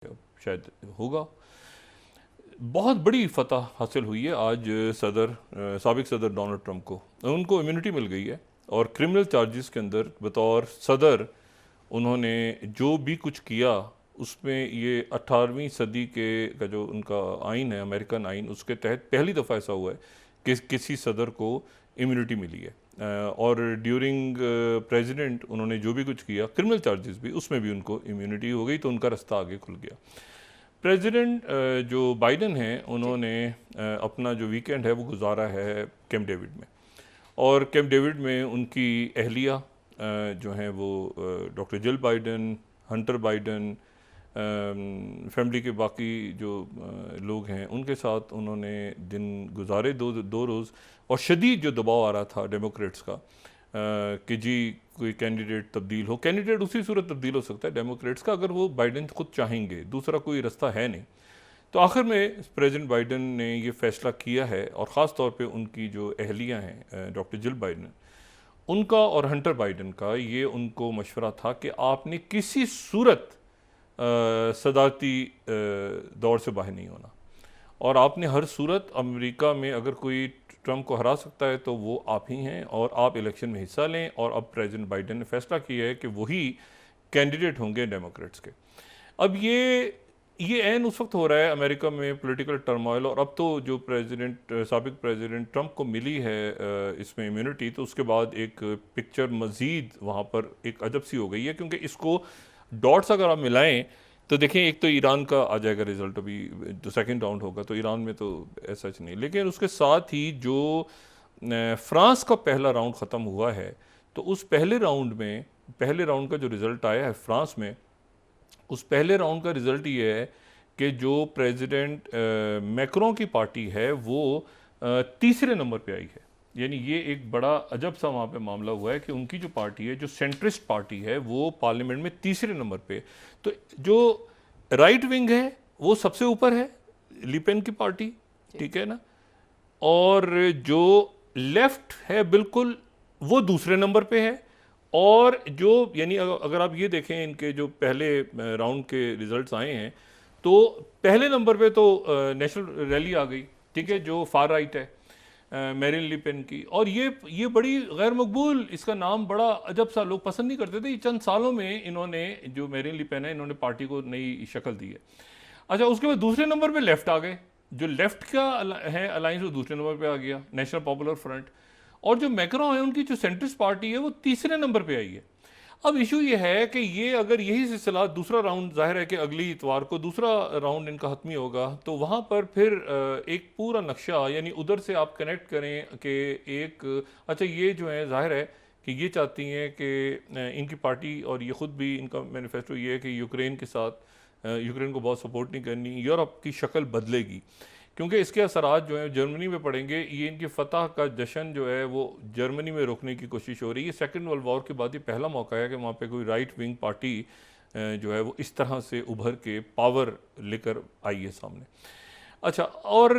शायद होगा। बहुत बड़ी फतह हासिल हुई है आज साबिक सदर डोनाल्ड ट्रंप को। उनको इम्यूनिटी मिल गई है और क्रिमिनल चार्जेस के अंदर बतौर सदर उन्होंने जो भी कुछ किया उसमें ये 18वीं सदी के का जो उनका आइन है, अमेरिकन आइन, उसके तहत पहली दफ़ा ऐसा हुआ है कि किसी सदर को इम्यूनिटी मिली है। और ड्यूरिंग प्रेसिडेंट उन्होंने जो भी कुछ किया, क्रिमिनल चार्जेस भी, उसमें भी उनको इम्यूनिटी हो गई, तो उनका रास्ता आगे खुल गया। प्रेसिडेंट जो बाइडन हैं उन्होंने अपना जो वीकेंड है वो गुजारा है कैंप डेविड में, और कैंप डेविड में उनकी अहलिया जो हैं वो doctor Jill Biden, Hunter Biden, family के बाकी जो लोग हैं उनके साथ उन्होंने दिन गुजारे दो रोज़। और शदीद जो दबाव आ रहा था डेमोक्रेट्स का कि जी कोई कैंडिडेट तब्दील हो। कैंडिडेट उसी सूरत तब्दील हो सकता है डेमोक्रेट्स का अगर वो बाइडन खुद चाहेंगे, दूसरा कोई रास्ता है नहीं। तो आखिर में प्रेसिडेंट बाइडन ने ये फैसला किया है, और ख़ास तौर पे उनकी जो अहलियाँ हैं डॉक्टर जिल बाइडन, उनका और हंटर बाइडन का ये उनको मशवरा था कि आपने किसी सूरत सदारती दौर से बाहर नहीं होना, और आपने हर सूरत अमेरिका में अगर कोई ट्रंप को हरा सकता है तो वो आप ही हैं, और आप इलेक्शन में हिस्सा लें। और अब प्रेसिडेंट बाइडन ने फैसला किया है कि वही कैंडिडेट होंगे डेमोक्रेट्स के। अब ये ऐन उस वक्त हो रहा है अमेरिका में पॉलिटिकल टर्मोइल, और अब तो जो साबिक प्रेसिडेंट ट्रंप को मिली है इसमें इम्यूनिटी, तो उसके बाद एक पिक्चर मज़ीद वहाँ पर एक अजब सी हो गई है, क्योंकि इसको डॉट्स अगर आप मिलाएं तो देखें, एक तो ईरान का आ जाएगा रिजल्ट, अभी जो सेकंड राउंड होगा तो ईरान में तो ऐसा नहीं, लेकिन उसके साथ ही जो फ्रांस का पहला राउंड ख़त्म हुआ है, तो उस पहले राउंड का जो रिज़ल्ट आया है फ्रांस में, उस पहले राउंड का रिज़ल्ट ये है कि जो प्रेसिडेंट मैक्रों की पार्टी है वो तीसरे नंबर पे आई है। यानी ये एक बड़ा अजब सा वहाँ पे मामला हुआ है कि उनकी जो पार्टी है, जो सेंट्रिस्ट पार्टी है, वो पार्लियामेंट में तीसरे नंबर पे। तो जो राइट विंग है वो सबसे ऊपर है, लिपेन की पार्टी, ठीक है ना, और जो लेफ्ट है बिल्कुल वो दूसरे नंबर पे है। और जो यानी अगर आप ये देखें इनके जो पहले राउंड के रिजल्ट्स आए हैं, तो पहले नंबर पे तो नेशनल रैली आ गई, ठीक है, जो फार राइट है, मैरिन लिपेन की। और ये बड़ी गैर मकबूल, इसका नाम बड़ा अजब सा, लोग पसंद नहीं करते थे। चंद सालों में इन्होंने, जो मैरिन लिपेन है, इन्होंने पार्टी को नई शक्ल दी है। अच्छा, उसके बाद दूसरे नंबर पे लेफ्ट आ गए, जो लेफ्ट का है अलायंस वो दूसरे नंबर पे आ गया, नेशनल पॉपुलर फ्रंट। और जो मैक्रों है उनकी जो सेंट्रिस्ट पार्टी है वो तीसरे नंबर पे आई है। अब इशू ये है कि ये अगर यही सिलसिला, दूसरा राउंड, जाहिर है कि अगली इतवार को दूसरा राउंड इनका हतमी होगा, तो वहाँ पर फिर एक पूरा नक्शा, यानी उधर से आप कनेक्ट करें कि एक, अच्छा ये जो है जाहिर है कि ये चाहती हैं कि इनकी पार्टी, और ये ख़ुद भी इनका मैनिफेस्टो ये है कि यूक्रेन के साथ, यूक्रेन को बहुत सपोर्ट नहीं करनी, यूरोप की शक्ल बदलेगी, क्योंकि इसके असरात जो हैं जर्मनी में पड़ेंगे। ये इनकी फतह का जश्न जो है वो जर्मनी में रोकने की कोशिश हो रही है। सेकंड वर्ल्ड वॉर के बाद ये पहला मौका है कि वहाँ पे कोई राइट विंग पार्टी जो है वो इस तरह से उभर के पावर लेकर आई है सामने। अच्छा, और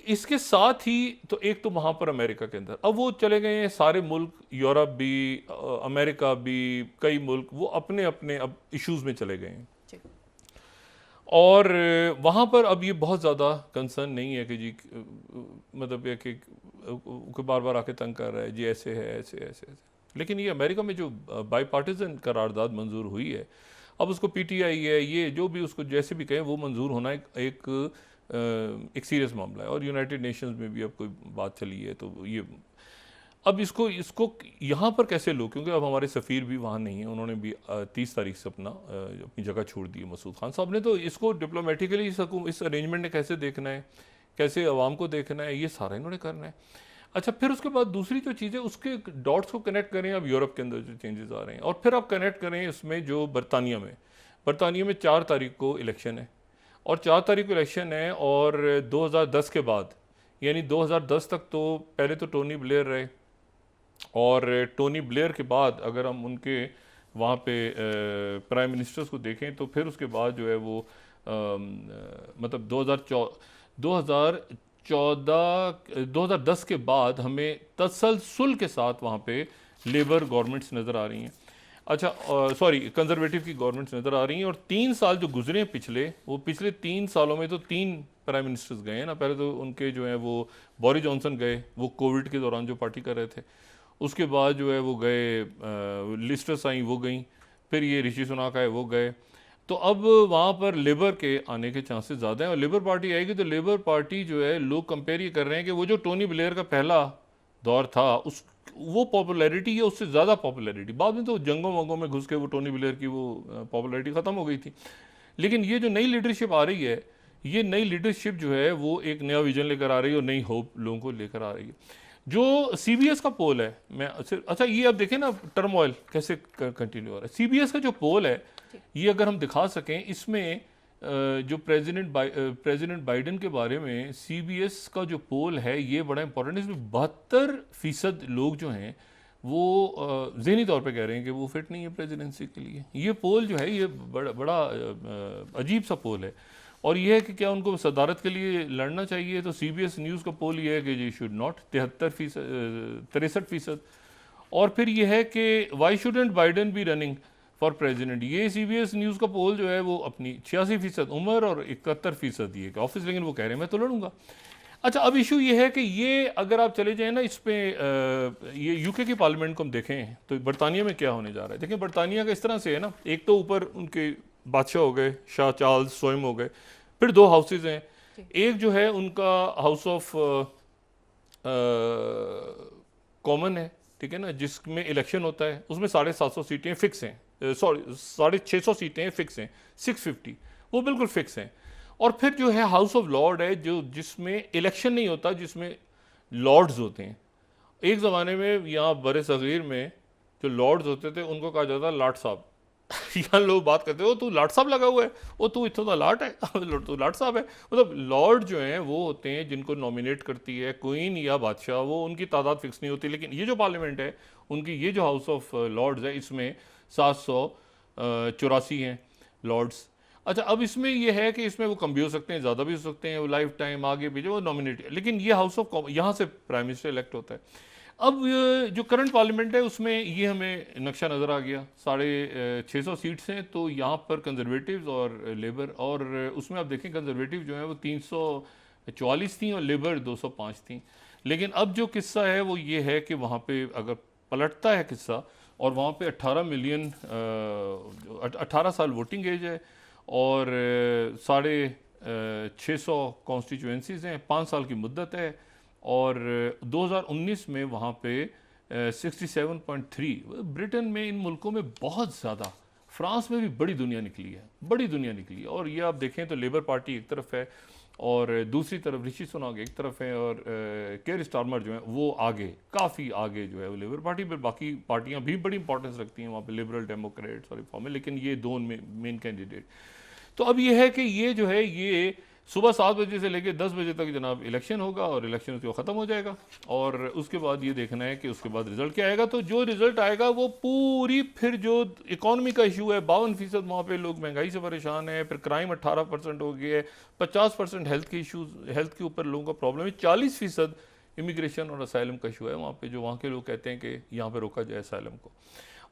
इसके साथ ही तो एक तो वहाँ पर अमेरिका के अंदर अब वो चले गए हैं सारे मुल्क, यूरोप भी, अमेरिका भी, कई मुल्क वो अपने अपने अब इश्यूज़ में चले गए हैं। और वहाँ पर अब ये बहुत ज़्यादा कंसर्न नहीं है कि जी मतलब ये कि बार बार आके तंग कर रहा है जी, ऐसे है, ऐसे ऐसे ऐसे। लेकिन ये अमेरिका में जो बाई पार्टीजन करारदाद मंजूर हुई है, अब उसको पीटीआई है, ये जो भी उसको जैसे भी कहें, वो मंजूर होना एक सीरियस मामला है। और यूनाइटेड नेशंस में भी अब कोई बात चली है, तो ये अब इसको यहाँ पर कैसे लो, क्योंकि अब हमारे सफ़ीर भी वहाँ नहीं है, उन्होंने भी 30 तारीख से अपनी जगह छोड़ दी है मसूद खान साहब ने। तो इसको डिप्लोमेटिकली इस अरेंजमेंट ने कैसे देखना है, कैसे अवाम को देखना है, ये सारा इन्होंने करना है। अच्छा, फिर उसके बाद दूसरी जो चीज़ है, उसके डॉट्स को कनेक्ट करें। अब यूरोप के अंदर जो चेंजेस आ रहे हैं, और फिर आप कनेक्ट करें इसमें जो बरतानिया में 4 तारीख को इलेक्शन है, और 4 तारीख को इलेक्शन है, और 2010 के बाद, यानी 2010 तक तो पहले तो टोनी ब्लेयर रहे, और टोनी ब्लेयर के बाद अगर हम उनके वहाँ पे प्राइम मिनिस्टर्स को देखें, तो फिर उसके बाद जो है वो मतलब 2010 के बाद हमें तसलसल के साथ वहाँ पे लेबर गवर्नमेंट्स नज़र आ रही हैं। अच्छा सॉरी, कंजर्वेटिव की गवर्नमेंट्स नज़र आ रही हैं, और 3 साल जो गुजरे हैं पिछले 3 सालों में तो 3 प्राइम मिनिस्टर्स गए हैं ना। पहले तो उनके जो है वो बोरिस जॉनसन गए, वो कोविड के दौरान जो पार्टी कर रहे थे। उसके बाद जो है वो गए लिस्ट्रस आई, वो गई। फिर ये ऋषि सुनाक आए, वो गए। तो अब वहाँ पर लेबर के आने के चांसेस ज़्यादा हैं, और लेबर पार्टी आएगी तो लेबर पार्टी जो है, लोग कंपेयर ये कर रहे हैं कि वो जो टोनी ब्लेयर का पहला दौर था उस वो पॉपुलैरिटी है, उससे ज़्यादा पॉपुलैरिटी। बाद में तो जंगों वंगों में घुस के वो टोनी ब्लेयर की वो पॉपुलैरिटी ख़त्म हो गई थी। लेकिन ये जो नई लीडरशिप आ रही है, ये नई लीडरशिप जो है वो एक नया विजन लेकर आ रही है और नई होप लोगों को लेकर आ रही है। जो सीबीएस का पोल है, मैं अच्छा ये अब देखें ना टर्मोइल कैसे कंटिन्यू हो रहा है। सीबीएस का जो पोल है, ये अगर हम दिखा सकें, इसमें जो प्रेसिडेंट बाइडेन के बारे में सीबीएस का जो पोल है ये बड़ा इंपॉर्टेंट है। इसमें 72% लोग जो हैं वो ज़हनी तौर पे कह रहे हैं कि वो फिट नहीं है प्रेसिडेंसी के लिए। ये पोल जो है ये बड़ा अजीब सा पोल है। और ये है कि क्या उनको सदारत के लिए लड़ना चाहिए, तो सीबीएस न्यूज़ का पोल ये है कि जी शुड नॉट, 63%। और फिर ये है कि why shouldn't Biden be running for president. ये सीबीएस न्यूज़ का पोल जो है वो अपनी 86% उम्र और 71% ये कि ऑफिस, लेकिन वो कह रहे हैं मैं तो लड़ूंगा। अच्छा, अब इशू ये है कि ये अगर आप चले जाएं ना इस पे ये यूके की पार्लियामेंट को हम देखें तो बरतानिया में क्या होने जा रहा है। देखें बरतानिया का इस तरह से है ना, एक तो ऊपर उनके बादशाह हो गए, शाह चार्ल्स सोइम हो गए, फिर 2 हाउसेज हैं। एक जो है उनका हाउस ऑफ कॉमन है, ठीक है ना, जिसमें इलेक्शन होता है, उसमें 750 सीटें फिक्स हैं, सॉरी 650 सीटें फिक्स हैं, 650 वो बिल्कुल फिक्स हैं। और फिर जो है हाउस ऑफ लॉर्ड है, जो जिसमें इलेक्शन नहीं होता, जिसमें लॉर्ड्स होते हैं। एक ज़माने में यहाँ बर सग़ीर में जो लॉर्ड्स होते थे उनको कहा जाता लाट साहब। यहाँ लोग बात करते हो तू लाट साहब लगा हुआ है, वो तू इतना लाट है, तू लाट साहब है। मतलब लॉर्ड जो हैं वो होते हैं जिनको नॉमिनेट करती है क्वीन या बादशाह, वो उनकी तादाद फिक्स नहीं होती। लेकिन ये जो पार्लियामेंट है उनकी, ये जो हाउस ऑफ लॉर्ड्स है, इसमें 784 हैं लॉर्ड्स। अच्छा, अब इसमें ये है कि इसमें वो कम भी हो सकते हैं, ज़्यादा भी हो सकते हैं, वो लाइफ टाइम आगे पीछे वो नॉमिनेट है। लेकिन ये हाउस ऑफ यहाँ से प्राइम मिनिस्टर इलेक्ट होता है। अब जो करंट पार्लियामेंट है उसमें ये हमें नक्शा नज़र आ गया, 650 सीट्स हैं। तो यहाँ पर कंजर्वेटिव्स और लेबर, और उसमें आप देखें कंजर्वेटिव जो है वो 344 थी और लेबर 205 थी। लेकिन अब जो किस्सा है वो ये है कि वहाँ पे अगर पलटता है किस्सा, और वहाँ पे 18 मिलियन 18 साल वोटिंग एज है, और 650 कॉन्स्टिट्यूंसीज हैं, 5 साल की मुद्दत है, और 2019 में वहाँ पे 67.3। ब्रिटेन में, इन मुल्कों में बहुत ज़्यादा, फ्रांस में भी बड़ी दुनिया निकली है, बड़ी दुनिया निकली है। और ये आप देखें तो लेबर पार्टी एक तरफ है और दूसरी तरफ ऋषि सुनाक एक तरफ है, और केयर स्टारमर जो है वो आगे, काफ़ी आगे जो है वो लेबर पार्टी पर। बाकी पार्टियाँ भी बड़ी इंपॉर्टेंस रखती हैं वहाँ पे, लिबरल डेमोक्रेट्स और रिफॉर्म में, लेकिन ये 2 मेन कैंडिडेट। तो अब ये है कि ये जो है ये सुबह 7 बजे से लेकर 10 बजे तक जनाब इलेक्शन होगा, और इलेक्शन उसके ख़त्म हो जाएगा, और उसके बाद ये देखना है कि उसके बाद रिजल्ट क्या आएगा। तो जो रिजल्ट आएगा वो पूरी, फिर जो इकॉनमी का इशू है 52% वहाँ पे लोग महंगाई से परेशान है, फिर क्राइम 18% हो गया है, 50% हेल्थ के इशूज़, हेल्थ के ऊपर लोगों का प्रॉब्लम है, 40% इमिग्रेशन और असाइलम का इशू है वहाँ पे, जो वहाँ के लोग कहते हैं कि यहाँ पे रोका जाए असाइलम को,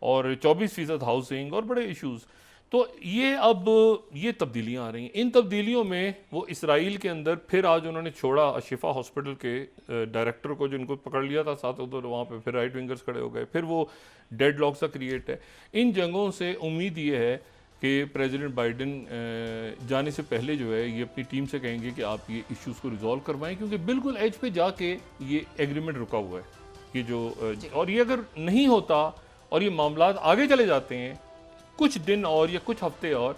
और 24% हाउसिंग और बड़े इश्यूज़। तो ये अब ये तब्दीलियाँ आ रही हैं। इन तब्दीलियों में वो इसराइल के अंदर फिर आज उन्होंने छोड़ा शिफा हॉस्पिटल के डायरेक्टर को, जिनको पकड़ लिया था साथ उधर, वहाँ पे फिर राइट विंगर्स खड़े हो गए, फिर वो डेड लॉक सा क्रिएट है। इन जंगों से उम्मीद ये है कि प्रेसिडेंट बाइडेन जाने से पहले जो है ये अपनी टीम से कहेंगे कि आप ये इश्यूज़ को रिजॉल्व करवाएं, क्योंकि बिल्कुल एज पे जाके ये एग्रीमेंट रुका हुआ है। ये जो और ये अगर नहीं होता और ये मामला आगे चले जाते हैं कुछ दिन और या कुछ हफ्ते और,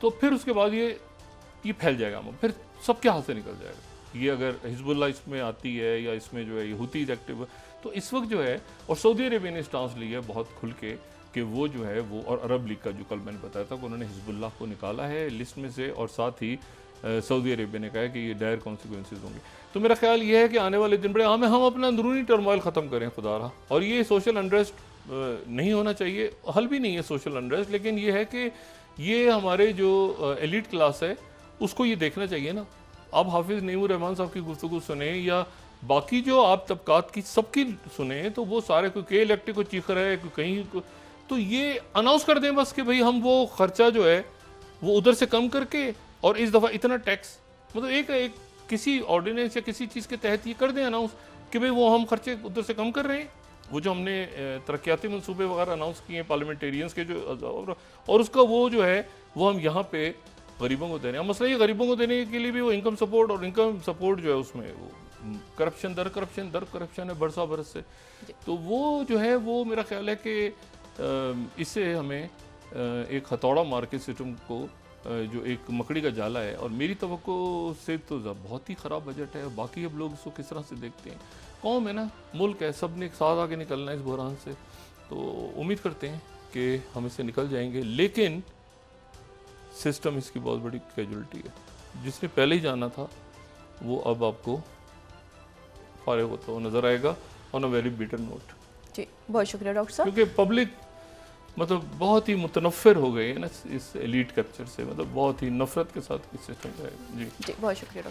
तो फिर उसके बाद ये फैल जाएगा, फिर सबके हाथ से निकल जाएगा। ये अगर हिजबुल्लाह इसमें आती है या इसमें जो है ये हुतीज एक्टिव, तो इस वक्त जो है, और सऊदी अरेबिया ने स्टांस लिया है बहुत खुल के कि वो जो है वो, और अरब लीग का जो कल मैंने बताया था कि उन्होंने हिजबुल्लाह को निकाला है लिस्ट में से, और साथ ही सऊदी अरेबिया ने कहा है कि ये डायर कॉन्सिक्वेंसेज होंगे। तो मेरा ख्याल ये है कि आने वाले दिन बड़े हम अपना अंदरूनी टर्मोइल ख़त्म करें खुदारा, और ये सोशल अनरेस्ट नहीं होना चाहिए, हल भी नहीं है सोशल अनरेस्ट, लेकिन ये है कि ये हमारे जो एलिट क्लास है उसको ये देखना चाहिए ना। आप हाफिज़ नईमुर रहमान साहब की गुफ्तगू सुने या बाकी जो आप तबकात की सबकी सुने, तो वो सारे, कोई के इलेक्ट्रिक को चीख रहा है, कोई कहीं को, तो ये अनाउंस कर दें बस कि भाई हम वो खर्चा जो है वो उधर से कम करके, और इस दफ़ा इतना टैक्स, मतलब एक किसी ऑर्डिनेंस या किसी चीज़ के तहत ये कर दें अनाउंस कि भाई वो हम खर्चे उधर से कम कर रहे हैं। वो जो हमने तरक्याती मंसूबे वगैरह अनाउंस किए हैं पार्लियामेंटेरियंस के जो, और उसका वो जो है वो हम यहाँ पे गरीबों को देने हैं। मसला ये गरीबों को देने के लिए भी वो इनकम सपोर्ट, और इनकम सपोर्ट जो है उसमें वो करप्शन दर करप्शन है बरसा बरस से। तो वो जो है वो मेरा ख्याल है कि इससे हमें एक हथौड़ा मार के सिस्टम को, जो एक मकड़ी का जाला है, और मेरी तवक्को से तो बहुत ही ख़राब बजट है। बाकी अब लोग इसको किस तरह से देखते हैं, कौम है ना, मुल्क है, सब ने एक साथ आके निकलना है इस बहरान से। तो उम्मीद करते हैं कि हम इससे निकल जाएंगे, लेकिन सिस्टम इसकी बहुत बड़ी कैजुअलिटी है। जिसने पहले ही जाना था वो अब आपको फारिग होता हुआ नज़र आएगा on a very bitter note. जी बहुत शुक्रिया डॉक्टर साहब। क्योंकि पब्लिक मतलब बहुत ही मुतनफ़िर हो गई है ना इस एलीट कैप्चर से, मतलब बहुत ही नफरत के साथ इस सिस्टम का है। जी बहुत शुक्रिया डॉक्टर।